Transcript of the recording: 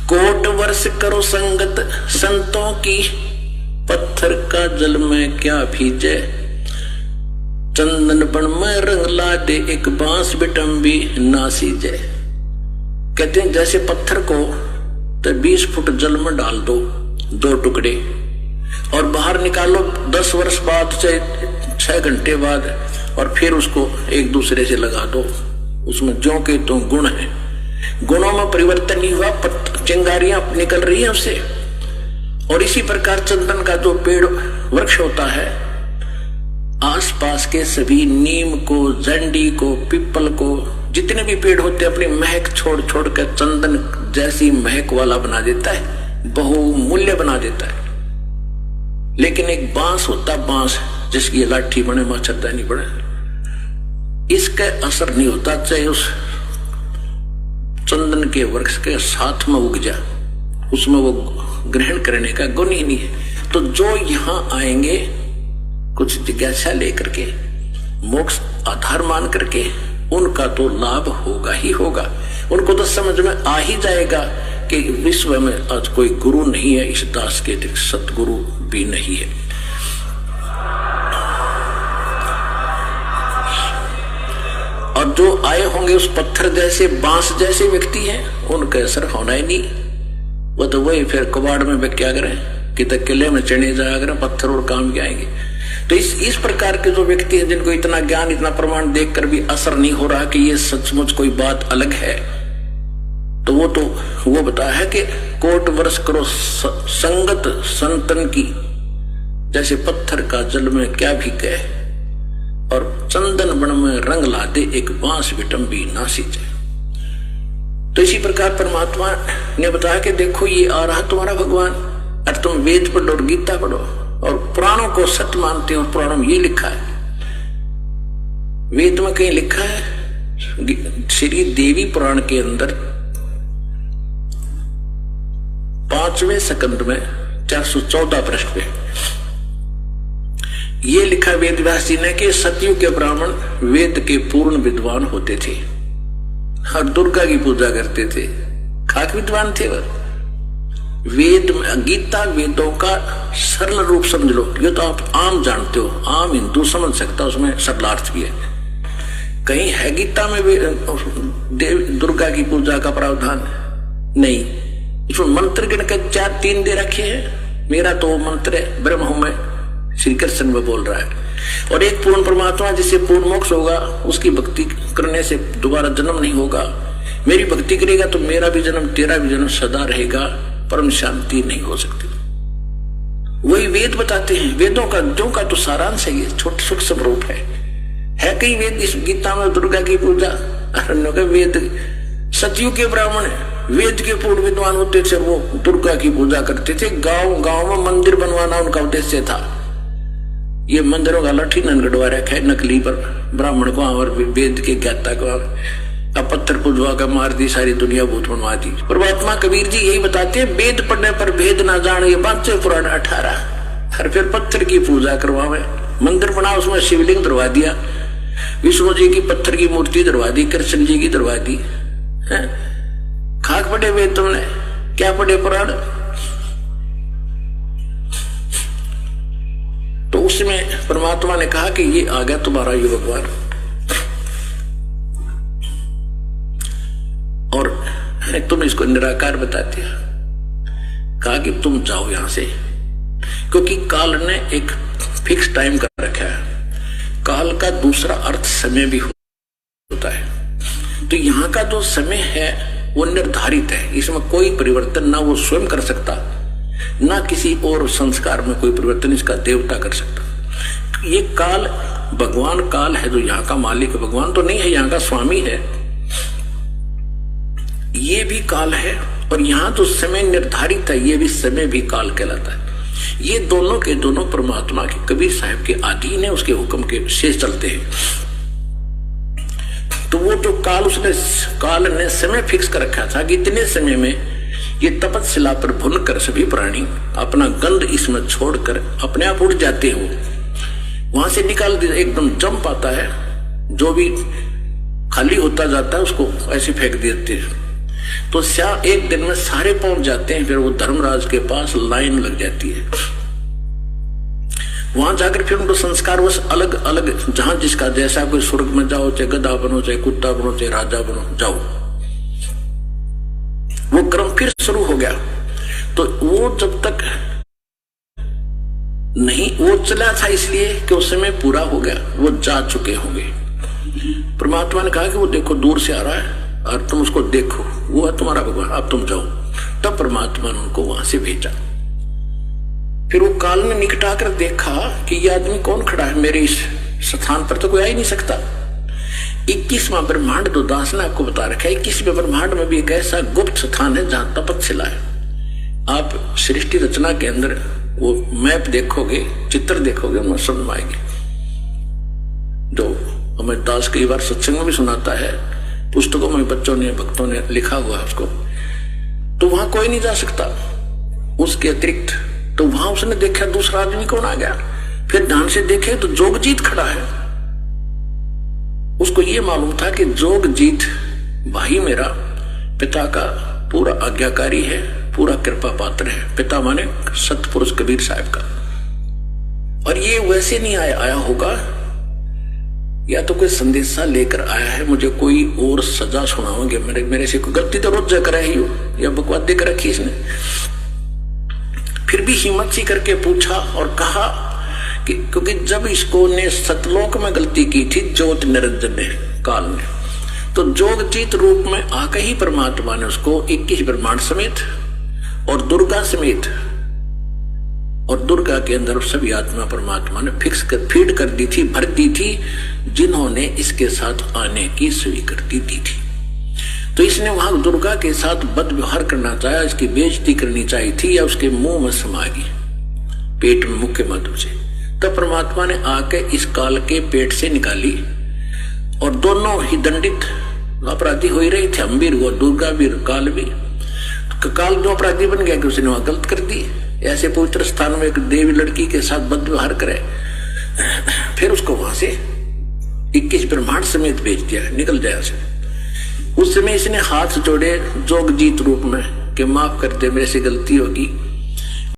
Coat वर्ष करो संगत संतों की, पत्थर का जल में क्या भीजे। चंदन बन में रंग ला दे एक बांस बिटम्बी ना सीजे। कहते हैं जैसे पत्थर को तो 20 फुट जल में डाल दो 2 टुकड़े और बाहर निकालो 10 वर्ष बाद चाहे 6 घंटे बाद, और फिर उसको एक दूसरे से लगा दो। उसमें ज्यों के तो गुण है, गुणों में परिवर्तन नहीं हुआ, चिंगारियां निकल रही है उससे। और इसी प्रकार चंदन का जो पेड़ वृक्ष होता है, आसपास के सभी नीम को, जंडी को, पीपल को, जितने भी पेड़ होते हैं अपनी महक छोड़ छोड़ कर चंदन जैसी महक वाला बना देता है, बहुमूल्य बना देता है। लेकिन एक बांस होता, बांस जिसकी लाठी बने मच्छरदानी बने, इसका असर नहीं होता चाहे उस चंदन के वृक्ष के साथ में उग जा, उसमें वो ग्रहण करने का गुण ही नहीं है। तो जो यहां आएंगे कुछ जिज्ञासा लेकर के, मोक्ष आधार मान करके, उनका तो लाभ होगा ही होगा। उनको तो समझ में आ ही जाएगा कि विश्व में आज कोई गुरु नहीं है, इस दास के सतगुरु भी नहीं है। और जो आए होंगे उस पत्थर जैसे, बांस जैसे व्यक्ति हैं, उनका असर होना ही नहीं। वो तो वही फिर कबाड़ में वे क्या करें कि तक किले में चढ़े जाया करें, पत्थर और काम के आएंगे। तो इस प्रकार के जो व्यक्ति हैं जिनको इतना ज्ञान, इतना प्रमाण देखकर भी असर नहीं हो रहा कि ये सचमुच कोई बात अलग है, तो वो बताया है कि कोट वर्ष करो संगत संतन की, जैसे पत्थर का जल में क्या भी कहे, और चंदन बन में रंग ला दे एक बांस विटम्बी ना सींचे। तो इसी प्रकार परमात्मा ने बताया कि देखो ये आ रहा तुम्हारा भगवान, और तुम वेद पढ़ो और गीता पढ़ो और पुराणों को सत्य मानते हो। और पुराणों में ये लिखा है, वेद में कहीं लिखा है, श्री देवी पुराण के अंदर 5वें स्कंद में 414 पृष्ठ पे ये लिखा वेद व्यास जी ने कि सतयुग के ब्राह्मण वेद के पूर्ण विद्वान होते थे और दुर्गा की पूजा करते थे। खाक विद्वान थे वह। वेद में, गीता वेदों का सरल रूप समझ लो, ये तो आप आम जानते हो, आम हिंदू समझ सकता, उसमें सरलार्थ भी है। कहीं है गीता में दुर्गा की पूजा का प्रावधान? नहीं। इसमें मंत्र गिनकर 4-3 दे रखे हैं। मेरा तो मंत्र है ब्रह्म हूं मैं, श्री कृष्ण में बोल रहा है। और एक पूर्ण परमात्मा जिससे पूर्ण मोक्ष होगा, उसकी भक्ति करने से दोबारा जन्म नहीं होगा। मेरी भक्ति करेगा तो मेरा भी जन्म, तेरा भी जन्म सदा रहेगा, परम शांति नहीं हो सकती। वही वेद बताते हैं। वेदों का जो का तो सारांश है, ये छोटे सूक्ष्म रूप है कई वेद इस गीता में दुर्गा की पूजा। वेद सतयुग के ब्राह्मण वेद के पूर्ण विद्वान होते थे, वो दुर्गा की पूजा करते थे। गांव गांव में मंदिर बनवाना उनका उद्देश्य था। ये मंदिरों का लठी ननगढ़वा रखा है नकली पर, ब्राह्मण को और वेद के ज्ञाता को अब पत्थर पुजवा कर मार दी, सारी दुनिया भूत बनवा दी। परमात्मा कबीर जी यही बताते हैं, वेद पढ़ने पर भेद ना जाने, ये 5 पुराण 18। और फिर पत्थर की पूजा करवावे, मंदिर बना, उसमें शिवलिंग दरवा दिया, विष्णु जी की पत्थर की मूर्ति दरवा दी, कृष्ण जी की दरवा दी। खाक पढ़े वेद तुमने, क्या पढ़े पुराण? तो उसमें परमात्मा ने कहा कि ये आ गया तुम्हारा ये भगवान, और तुम इसको निराकार बताते हो। कहा कि तुम जाओ यहां से, क्योंकि काल ने एक फिक्स टाइम कर रखा है। काल का दूसरा अर्थ समय भी होता है। तो यहाँ का जो समय है वो निर्धारित है, इसमें कोई परिवर्तन ना वो स्वयं कर सकता, ना किसी और संस्कार में कोई परिवर्तन इसका देवता कर सकता। ये काल भगवान काल है, जो यहाँ का मालिक भगवान तो नहीं है, यहाँ का स्वामी है। ये भी काल है, और यहाँ जो समय निर्धारित है ये भी समय भी काल कहलाता है। ये दोनों के दोनों परमात्मा के, कबीर साहब के अधीन है, उसके हुक्म के से चलते हैं। तो वो जो काल, उसने काल ने समय फिक्स कर रखा था कि इतने समय में ये तपस्या पर भुन कर सभी प्राणी अपना गंध इसमें छोड़कर अपने आप उड़ जाते हो, वहां से निकाल दे, एकदम जंप आता है, जो भी खाली होता जाता है उसको ऐसे फेंक देते हैं। तो एक दिन में सारे पहुंच जाते हैं। फिर वो धर्मराज के पास लाइन लग जाती है। वहां जाकर फिर उनको संस्कार बस अलग अलग, जहां जिसका जैसा, कोई स्वर्ग में जाओ, चाहे गधा बनो, चाहे कुत्ता बनो, चाहे राजा बनो, जाओ। वो क्रम फिर शुरू हो गया। तो वो जब तक नहीं, वो चला था इसलिए कि उस समय पूरा हो गया, वो जा चुके होंगे। परमात्मा ने कहा कि वो देखो दूर से आ रहा है और तुम उसको देखो, वो है तुम्हारा भगवान, अब तुम जाओ। तब परमात्मा ने उनको वहां से भेजा। फिर वो काल ने निकट आकर देखा कि ये आदमी कौन खड़ा है, मेरे इस स्थान पर तो कोई आ ही नहीं सकता। 21वां ब्रह्मांड तो दास ने आपको बता रखा है। 21वें ब्रह्मांड में भी एक ऐसा गुप्त स्थान है जहां तपस्या है। आप सृष्टि रचना के अंदर वो मैप देखोगे, चित्र देखोगे, उनमें समझ आएगी। जो हमें दास कई बार सत्संग में भी सुनाता है, पुस्तकों में बच्चों ने, भक्तों ने लिखा हुआ है उसको। तो वहां कोई नहीं जा सकता उसके अतिरिक्त। तो वहां उसने देखा दूसरा आदमी कौन आ गया। फिर ध्यान से देखे तो जोगजीत खड़ा है। उसको ये मालूम था कि जोगजीत भाई मेरा पिता का पूरा आज्ञाकारी है, पूरा कृपा पात्र है। पिता माने सतपुरुष कबीर साहब का। और ये वैसे नहीं आया होगा, या तो कोई संदेशा लेकर आया है, मुझे कोई और सजा सुनाओगे, मेरे से कोई गलती तो रोज कर ही हो, या बकवास देकर रखी इसने। फिर भी हिम्मत सी करके पूछा और कहा कि क्योंकि जब इसको ने सतलोक में गलती की थी ज्योत निरंजन ने, काल ने, तो जोगजीत रूप में आकर ही परमात्मा ने उसको 21 ब्रह्मांड समेत और दुर्गा समेत, और दुर्गा के अंदर सभी आत्मा परमात्मा ने फिक्स कर फीड कर दी थी, भर दी थी, जिन्होंने इसके साथ आने की स्वीकृति दी थी। तो इसने वहां दुर्गा के साथ बद व्यवहार करना चाहा, इसकी बेइज्जती करनी चाहिए थी, या उसके मुंह में समा गई पेट में मुख्य माध्यम से। तब परमात्मा ने आके इस काल के पेट से निकाली, और दोनों ही दंडित अपराधी हो ही रहे थे, हम भी और दुर्गा भी, काल भी। काल जो अपराधी बन गया कि उसने वहां गलत कर दी। ऐसे पवित्र स्थान में एक देवी लड़की के साथ बद व्यवहार करे, फिर उसको वहां से 21 ब्रह्मांड समेत भेज दिया, निकल जाए उसे। उस समय इसने हाथ जोड़े जोगजीत रूप में कि माफ कर दे, मेरे से गलती होगी,